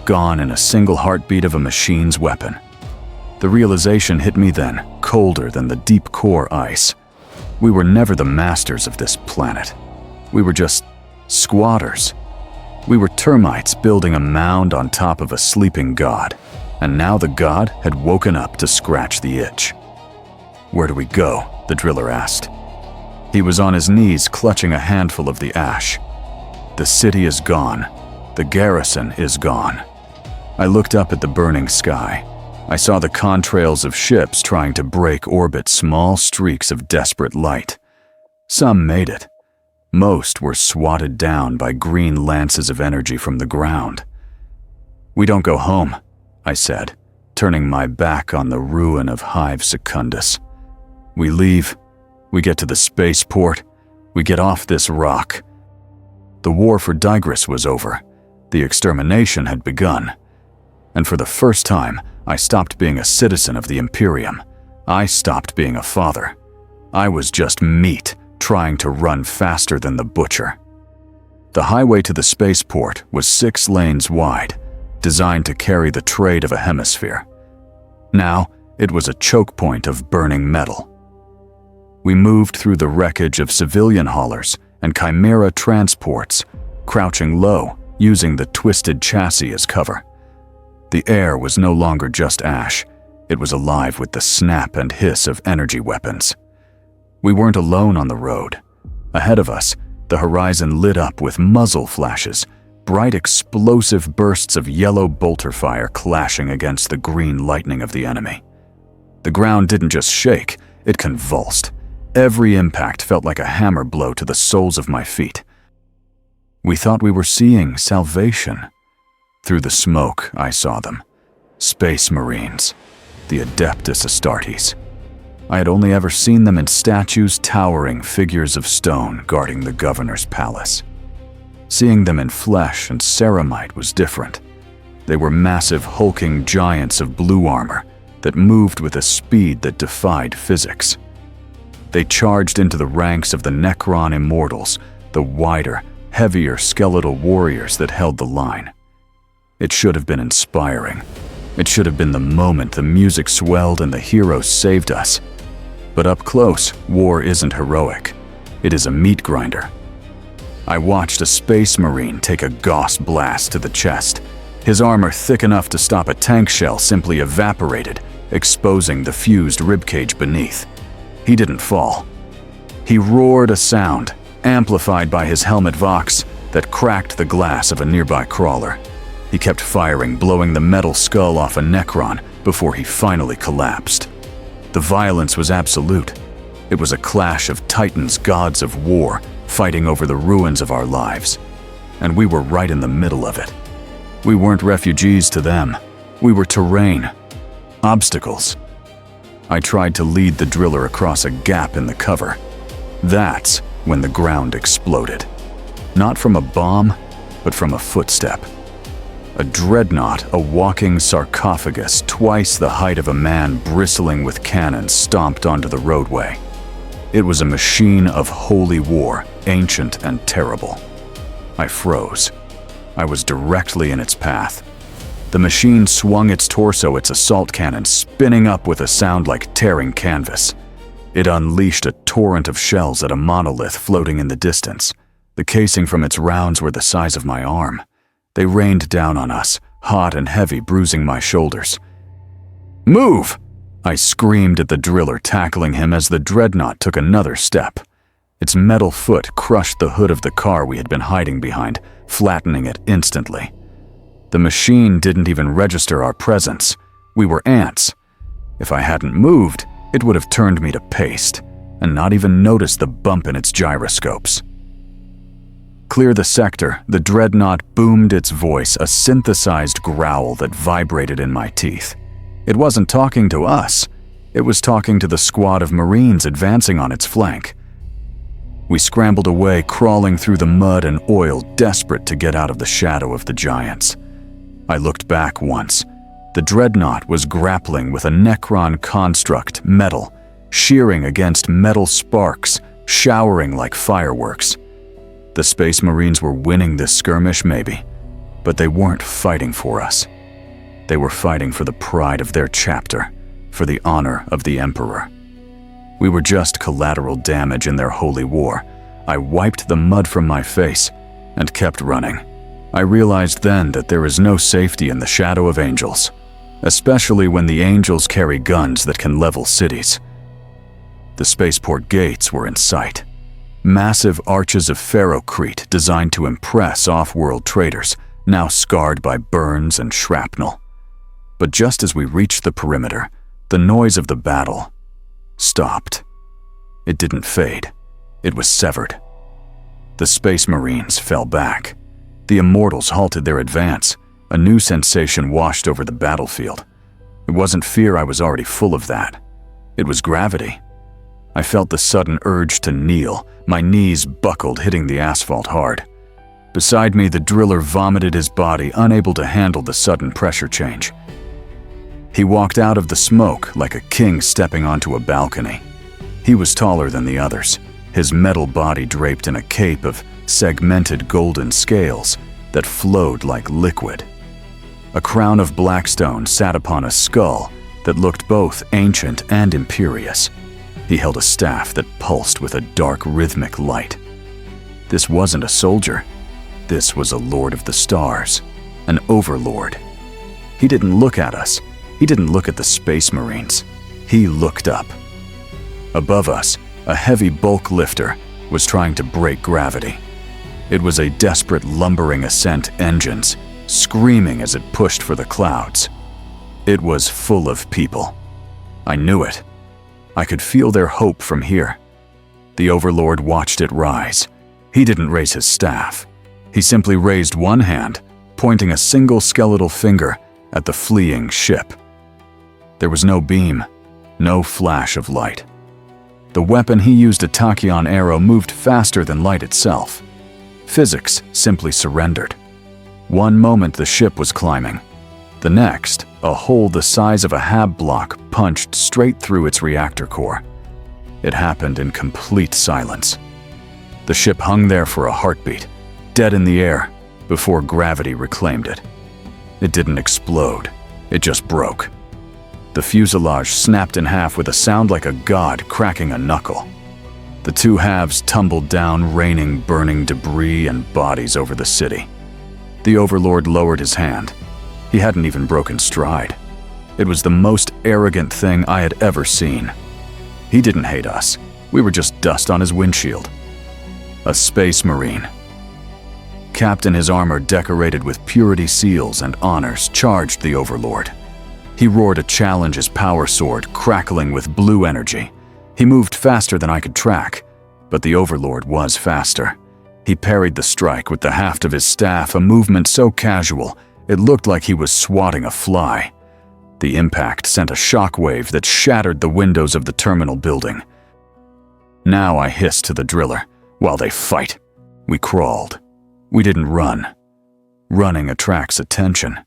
gone in a single heartbeat of a machine's weapon. The realization hit me then, colder than the deep core ice. We were never the masters of this planet. We were just squatters. We were termites building a mound on top of a sleeping god, and now the god had woken up to scratch the itch. "Where do we go?" the driller asked. He was on his knees clutching a handful of the ash. "The city is gone. The garrison is gone." I looked up at the burning sky. I saw the contrails of ships trying to break orbit, small streaks of desperate light. Some made it. Most were swatted down by green lances of energy from the ground. "We don't go home," I said, turning my back on the ruin of Hive Secundus. "We leave. We get to the spaceport. We get off this rock." The war for Digris was over. The extermination had begun. And for the first time, I stopped being a citizen of the Imperium. I stopped being a father. I was just meat, trying to run faster than the butcher. The highway to the spaceport was 6 lanes wide, designed to carry the trade of a hemisphere. Now, it was a choke point of burning metal. We moved through the wreckage of civilian haulers and chimera transports, crouching low, using the twisted chassis as cover. The air was no longer just ash. It was alive with the snap and hiss of energy weapons. We weren't alone on the road. Ahead of us, the horizon lit up with muzzle flashes, bright explosive bursts of yellow bolter fire clashing against the green lightning of the enemy. The ground didn't just shake, it convulsed. Every impact felt like a hammer blow to the soles of my feet. We thought we were seeing salvation. Through the smoke, I saw them. Space Marines, the Adeptus Astartes. I had only ever seen them in statues, towering figures of stone guarding the governor's palace. Seeing them in flesh and ceramite was different. They were massive, hulking giants of blue armor that moved with a speed that defied physics. They charged into the ranks of the Necron immortals, the wider, heavier skeletal warriors that held the line. It should have been inspiring. It should have been the moment the music swelled and the heroes saved us. But up close, war isn't heroic. It is a meat grinder. I watched a space marine take a Gauss blast to the chest. His armor, thick enough to stop a tank shell, simply evaporated, exposing the fused ribcage beneath. He didn't fall. He roared a sound, amplified by his helmet vox, that cracked the glass of a nearby crawler. He kept firing, blowing the metal skull off a Necron before he finally collapsed. The violence was absolute. It was a clash of titans, gods of war, fighting over the ruins of our lives. And we were right in the middle of it. We weren't refugees to them. We were terrain. Obstacles. I tried to lead the driller across a gap in the cover. That's when the ground exploded. Not from a bomb, but from a footstep. A dreadnought, a walking sarcophagus, twice the height of a man bristling with cannons, stomped onto the roadway. It was a machine of holy war, ancient and terrible. I froze. I was directly in its path. The machine swung its torso, its assault cannon spinning up with a sound like tearing canvas. It unleashed a torrent of shells at a monolith floating in the distance. The casing from its rounds were the size of my arm. They rained down on us, hot and heavy, bruising my shoulders. "Move!" I screamed at the driller, tackling him as the dreadnought took another step. Its metal foot crushed the hood of the car we had been hiding behind, flattening it instantly. The machine didn't even register our presence. We were ants. If I hadn't moved, it would have turned me to paste, and not even noticed the bump in its gyroscopes. Clear the sector, the dreadnought boomed its voice, a synthesized growl that vibrated in my teeth. It wasn't talking to us. It was talking to the squad of Marines advancing on its flank. We scrambled away, crawling through the mud and oil, desperate to get out of the shadow of the giants. I looked back once. The dreadnought was grappling with a Necron construct, metal, shearing against metal sparks, showering like fireworks. The Space Marines were winning this skirmish, maybe, but they weren't fighting for us. They were fighting for the pride of their chapter, for the honor of the Emperor. We were just collateral damage in their holy war. I wiped the mud from my face and kept running. I realized then that there is no safety in the shadow of angels, especially when the angels carry guns that can level cities. The spaceport gates were in sight. Massive arches of ferrocrete designed to impress off-world traders, now scarred by burns and shrapnel. But just as we reached the perimeter, the noise of the battle stopped. It didn't fade. It was severed. The Space Marines fell back. The Immortals halted their advance. A new sensation washed over the battlefield. It wasn't fear, I was already full of that. It was gravity. I felt the sudden urge to kneel. My knees buckled, hitting the asphalt hard. Beside me, the driller vomited his body, unable to handle the sudden pressure change. He walked out of the smoke like a king stepping onto a balcony. He was taller than the others, his metal body draped in a cape of segmented golden scales that flowed like liquid. A crown of blackstone sat upon a skull that looked both ancient and imperious. He held a staff that pulsed with a dark rhythmic light. This wasn't a soldier. This was a Lord of the Stars, an overlord. He didn't look at us. He didn't look at the Space Marines. He looked up. Above us, a heavy bulk lifter was trying to break gravity. It was a desperate lumbering ascent, engines screaming as it pushed for the clouds. It was full of people. I knew it. I could feel their hope from here. The Overlord watched it rise. He didn't raise his staff. He simply raised one hand, pointing a single skeletal finger at the fleeing ship. There was no beam, no flash of light. The weapon he used, a tachyon arrow, moved faster than light itself. Physics simply surrendered. One moment the ship was climbing. The next, a hole the size of a hab block punched straight through its reactor core. It happened in complete silence. The ship hung there for a heartbeat, dead in the air, before gravity reclaimed it. It didn't explode, it just broke. The fuselage snapped in half with a sound like a god cracking a knuckle. The two halves tumbled down, raining burning debris and bodies over the city. The Overlord lowered his hand. He hadn't even broken stride. It was the most arrogant thing I had ever seen. He didn't hate us. We were just dust on his windshield. A Space Marine. Captain, his armor decorated with purity seals and honors, charged the Overlord. He roared a challenge, his power sword crackling with blue energy. He moved faster than I could track, but the Overlord was faster. He parried the strike with the haft of his staff, a movement so casual it looked like he was swatting a fly. The impact sent a shockwave that shattered the windows of the terminal building. Now I hissed to the driller, "While they fight." We crawled. We didn't run. Running attracts attention.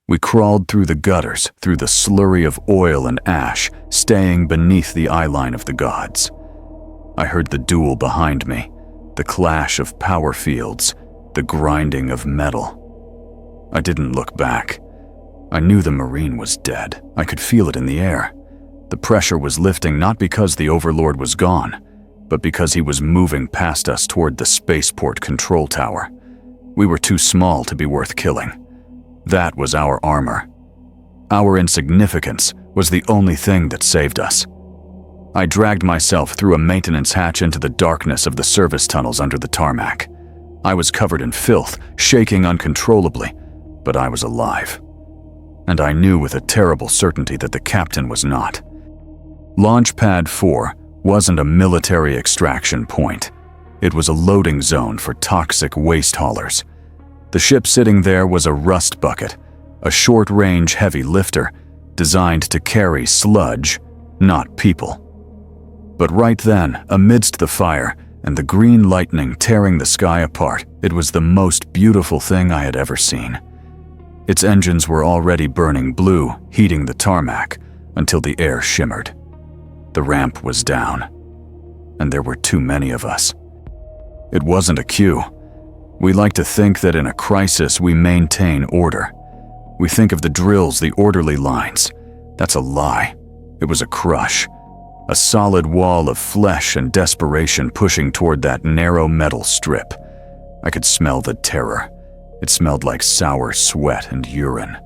We crawled through the gutters, through the slurry of oil and ash, staying beneath the eyeline of the gods. I heard the duel behind me, the clash of power fields, the grinding of metal. I didn't look back. I knew the Marine was dead. I could feel it in the air. The pressure was lifting, not because the Overlord was gone, but because he was moving past us toward the spaceport control tower. We were too small to be worth killing. That was our armor. Our insignificance was the only thing that saved us. I dragged myself through a maintenance hatch into the darkness of the service tunnels under the tarmac. I was covered in filth, shaking uncontrollably, but I was alive. and I knew with a terrible certainty that the captain was not. Launch Pad 4 wasn't a military extraction point. It was a loading zone for toxic waste haulers. The ship sitting there was a rust bucket, a short-range heavy lifter designed to carry sludge, not people. But right then, amidst the fire and the green lightning tearing the sky apart, it was the most beautiful thing I had ever seen. Its engines were already burning blue, heating the tarmac until the air shimmered. The ramp was down, and there were too many of us. It wasn't a queue. We like to think that in a crisis we maintain order. We think of the drills, the orderly lines. That's a lie. It was a crush. A solid wall of flesh and desperation pushing toward that narrow metal strip. I could smell the terror. It smelled like sour sweat and urine.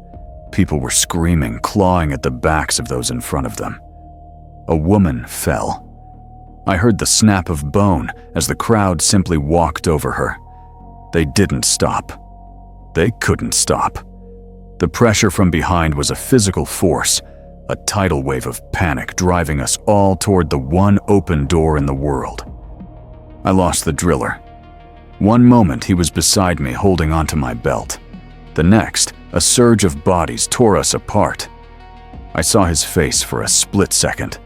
People were screaming, clawing at the backs of those in front of them. A woman fell. I heard the snap of bone as the crowd simply walked over her. They didn't stop. They couldn't stop. The pressure from behind was a physical force, a tidal wave of panic driving us all toward the one open door in the world. I lost the driller. One moment he was beside me holding onto my belt. The next, a surge of bodies tore us apart. I saw his face for a split second,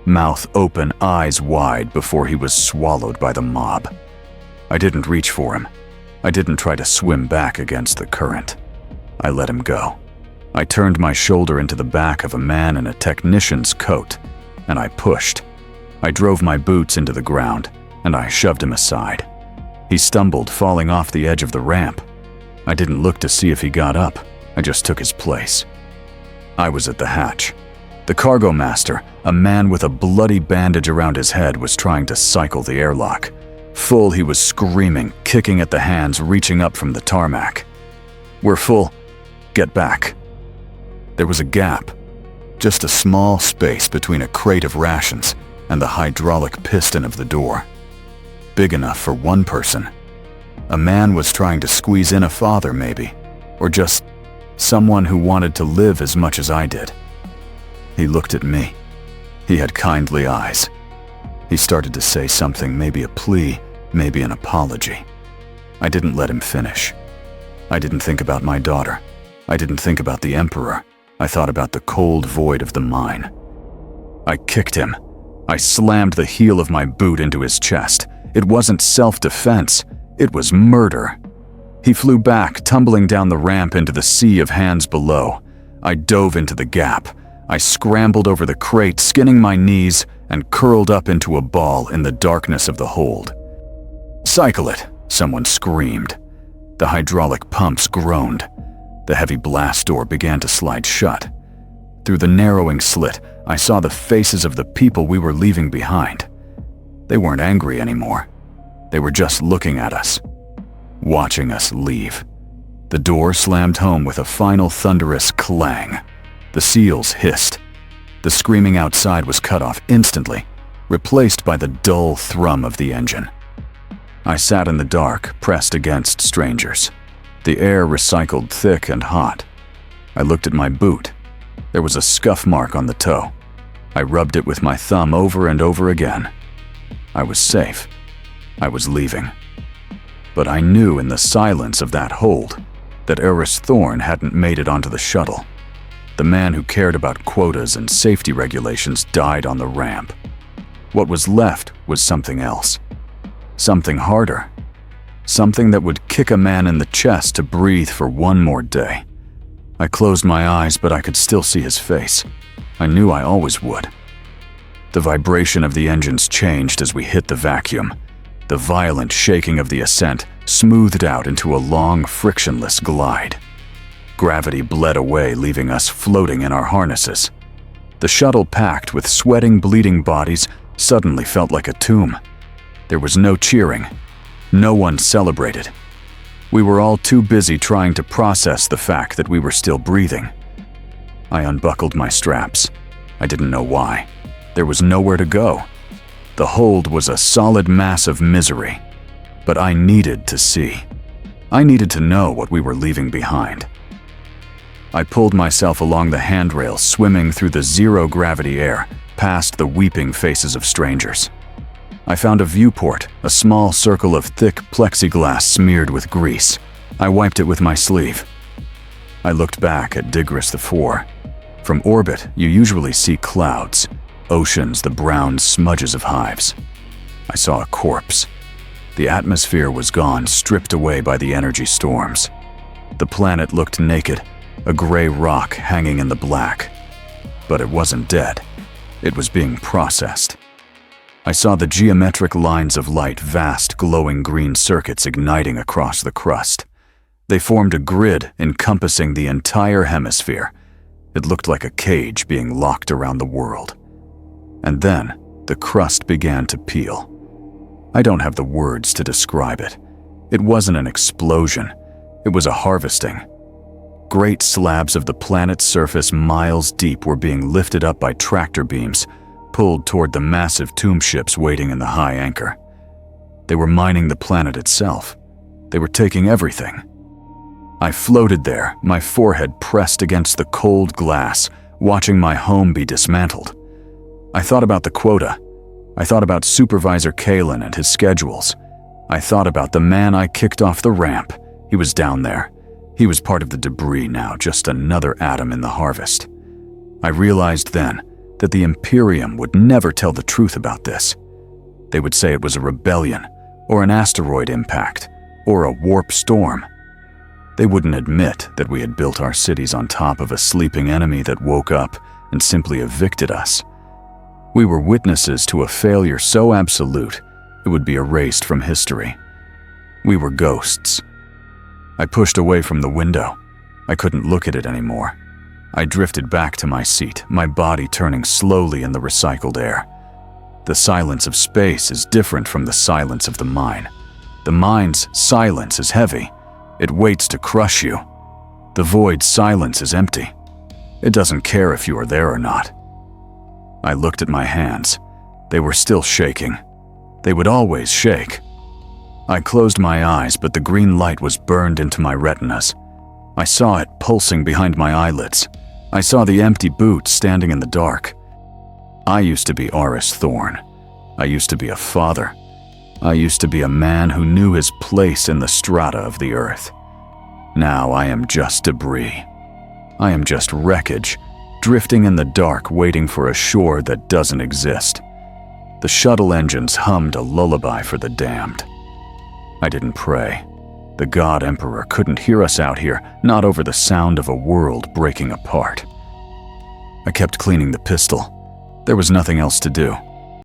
mouth open, eyes wide before he was swallowed by the mob. I didn't reach for him. I didn't try to swim back against the current. I let him go. I turned my shoulder into the back of a man in a technician's coat, and I pushed. I drove my boots into the ground, and I shoved him aside. He stumbled, falling off the edge of the ramp. I didn't look to see if he got up. I just took his place. I was at the hatch. The cargo master, a man with a bloody bandage around his head, was trying to cycle the airlock. Full, he was screaming, kicking at the hands reaching up from the tarmac. "We're full. Get back." There was a gap, just a small space between a crate of rations and the hydraulic piston of the door. Big enough for one person. A man was trying to squeeze in a father, maybe, or just someone who wanted to live as much as I did. He looked at me. He had kindly eyes. He started to say something, maybe a plea, maybe an apology. I didn't let him finish. I didn't think about my daughter. I didn't think about the Emperor. I thought about the cold void of the mine. I kicked him. I slammed the heel of my boot into his chest. It wasn't self-defense. It was murder. He flew back, tumbling down the ramp into the sea of hands below. I dove into the gap. I scrambled over the crate, skinning my knees, and curled up into a ball in the darkness of the hold. "Cycle it," someone screamed. The hydraulic pumps groaned. The heavy blast door began to slide shut. Through the narrowing slit, I saw the faces of the people we were leaving behind. They weren't angry anymore. They were just looking at us, watching us leave. The door slammed home with a final thunderous clang. The seals hissed. The screaming outside was cut off instantly, replaced by the dull thrum of the engine. I sat in the dark, pressed against strangers. The air recycled thick and hot. I looked at my boot. There was a scuff mark on the toe. I rubbed it with my thumb over and over again. I was safe. I was leaving. But I knew in the silence of that hold that Eris Thorne hadn't made it onto the shuttle. The man who cared about quotas and safety regulations died on the ramp. What was left was something else. Something harder. Something that would kick a man in the chest to breathe for one more day. I closed my eyes, but I could still see his face. I knew I always would. The vibration of the engines changed as we hit the vacuum. The violent shaking of the ascent smoothed out into a long, frictionless glide. Gravity bled away, leaving us floating in our harnesses. The shuttle, packed with sweating, bleeding bodies, suddenly felt like a tomb. There was no cheering. No one celebrated. We were all too busy trying to process the fact that we were still breathing. I unbuckled my straps. I didn't know why. There was nowhere to go. The hold was a solid mass of misery. But I needed to see. I needed to know what we were leaving behind. I pulled myself along the handrail, swimming through the zero-gravity air, past the weeping faces of strangers. I found a viewport, a small circle of thick plexiglass smeared with grease. I wiped it with my sleeve. I looked back at Digris IV. From orbit, you usually see clouds, oceans, the brown smudges of hives. I saw a corpse. The atmosphere was gone, stripped away by the energy storms. The planet looked naked, a gray rock hanging in the black. But it wasn't dead. It was being processed. I saw the geometric lines of light, vast glowing green circuits igniting across the crust. They formed a grid encompassing the entire hemisphere. It looked like a cage being locked around the world. And then, the crust began to peel. I don't have the words to describe it. It wasn't an explosion. It was a harvesting. Great slabs of the planet's surface miles deep were being lifted up by tractor beams, pulled toward the massive tomb ships waiting in the high anchor. They were mining the planet itself. They were taking everything. I floated there, my forehead pressed against the cold glass, watching my home be dismantled. I thought about the quota. I thought about Supervisor Kalen and his schedules. I thought about the man I kicked off the ramp. He was down there. He was part of the debris now, just another atom in the harvest. I realized then that the Imperium would never tell the truth about this. They would say it was a rebellion, or an asteroid impact, or a warp storm. They wouldn't admit that we had built our cities on top of a sleeping enemy that woke up and simply evicted us. We were witnesses to a failure so absolute it would be erased from history. We were ghosts. I pushed away from the window. I couldn't look at it anymore. I drifted back to my seat, my body turning slowly in the recycled air. The silence of space is different from the silence of the mine. The mine's silence is heavy. It waits to crush you. The void's silence is empty. It doesn't care if you are there or not. I looked at my hands. They were still shaking. They would always shake. I closed my eyes, but the green light was burned into my retinas. I saw it pulsing behind my eyelids. I saw the empty boot standing in the dark. I used to be Aris Thorn. I used to be a father. I used to be a man who knew his place in the strata of the earth. Now I am just debris. I am just wreckage, drifting in the dark, waiting for a shore that doesn't exist. The shuttle engines hummed a lullaby for the damned. I didn't pray. The God Emperor couldn't hear us out here, not over the sound of a world breaking apart. I kept cleaning the pistol. There was nothing else to do.